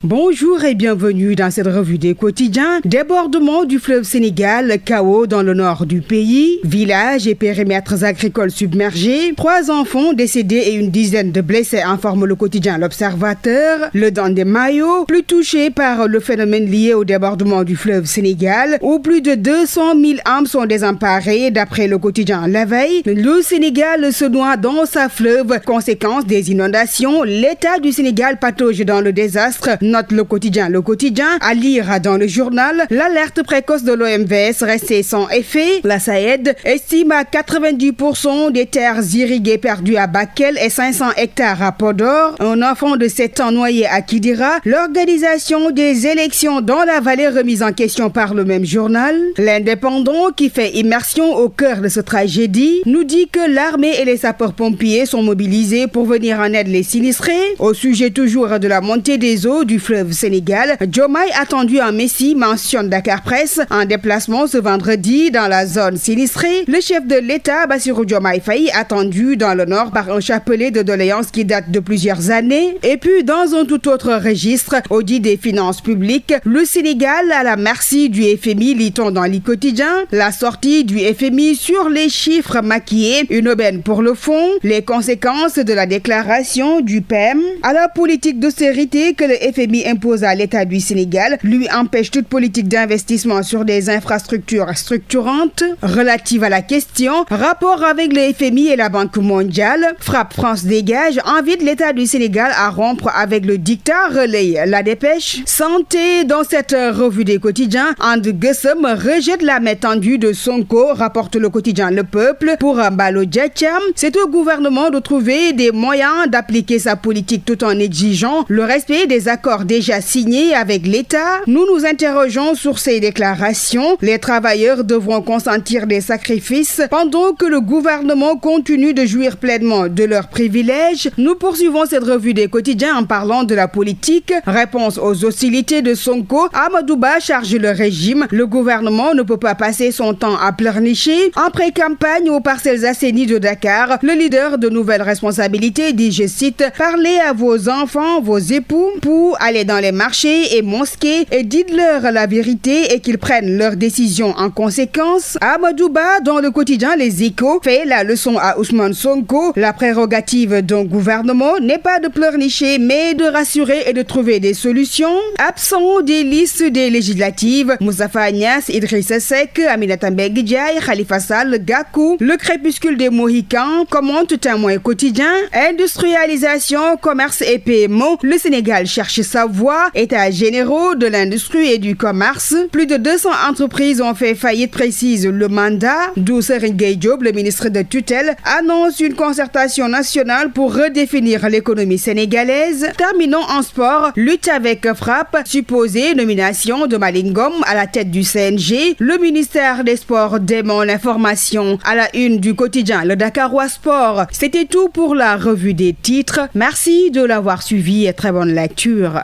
Bonjour et bienvenue dans cette revue des quotidiens. Débordement du fleuve Sénégal, chaos dans le nord du pays, villages et périmètres agricoles submergés, 3 enfants décédés et une dizaine de blessés, informe le quotidien L'Observateur. Le Dandé Mayo, plus touché par le phénomène lié au débordement du fleuve Sénégal, où plus de 200 000 âmes sont désemparées, d'après le quotidien La Veille. Le Sénégal se noie dans sa fleuve, conséquence des inondations. L'État du Sénégal patauge dans le désastre. Note le quotidien. À lire dans le journal, l'alerte précoce de l'OMVS restée sans effet. La SAED estime à 90% des terres irriguées perdues à Bakel et 500 hectares à Podor. Un enfant de 7 ans noyé à Kidira. L'organisation des élections dans la vallée remise en question par le même journal. L'Indépendant, qui fait immersion au cœur de cette tragédie, nous dit que l'armée et les sapeurs-pompiers sont mobilisés pour venir en aide les sinistrés. Au sujet toujours de la montée des eaux du fleuve Sénégal, Diomaye attendu en Messie, mentionne Dakar Presse. En déplacement ce vendredi dans la zone sinistrée, le chef de l'État, Bassirou Diomaye Faye, attendu dans le nord par un chapelet de doléances qui date de plusieurs années. Et puis dans un tout autre registre, audit des finances publiques, le Sénégal à la merci du FMI, lit-on dans le quotidien. La sortie du FMI sur les chiffres maquillés, une aubaine pour le fonds, les conséquences de la déclaration du PEM, à la politique d'austérité que le FMI impose à l'État du Sénégal, lui empêche toute politique d'investissement sur des infrastructures structurantes. Relative à la question, rapport avec le FMI et la Banque mondiale, Frappe France dégage, invite l'État du Sénégal à rompre avec le dictat, relaye la dépêche. Santé, dans cette revue des quotidiens, And Guessem rejette la main tendue de Sonko, rapporte le quotidien Le Peuple. Pour Mbalo Djatcham, c'est au gouvernement de trouver des moyens d'appliquer sa politique tout en exigeant le respect des accords déjà signés avec l'État. Nous nous interrogeons sur ces déclarations. Les travailleurs devront consentir des sacrifices pendant que le gouvernement continue de jouir pleinement de leurs privilèges. Nous poursuivons cette revue des quotidiens en parlant de la politique. Réponse aux hostilités de Sonko, Amadouba charge le régime. Le gouvernement ne peut pas passer son temps à pleurnicher. En pré-campagne aux Parcelles Assainies de Dakar, le leader de nouvelles responsabilités dit, je cite, « Parlez à vos enfants, vos époux, pour aller dans les marchés et mosquées et dites-leur la vérité et qu'ils prennent leurs décisions en conséquence. » Amadouba, dans le quotidien Les Échos, fait la leçon à Ousmane Sonko. La prérogative d'un gouvernement n'est pas de pleurnicher, mais de rassurer et de trouver des solutions. Absent des listes des législatives, Moustapha Niasse, Idrissa Seck, Aminata Mbengue Ndiaye, Khalifa Sall, Gakou, le crépuscule des Mohicans, commente Témoin quotidien. Industrialisation, commerce et PME, le Sénégal cherche sa voie. États généraux de l'industrie et du commerce. Plus de 200 entreprises ont fait faillite, précise le mandat. D'où Serigne Gueye Diop, le ministre de tutelle, annonce une concertation nationale pour redéfinir l'économie sénégalaise. Terminons en sport. Lutte avec frappe. Supposée nomination de Malick Ngom à la tête du CNG. Le ministère des Sports dément l'information à la une du quotidien Le Dakarois Sport. C'était tout pour la revue des titres. Merci de l'avoir suivi et très bonne lecture.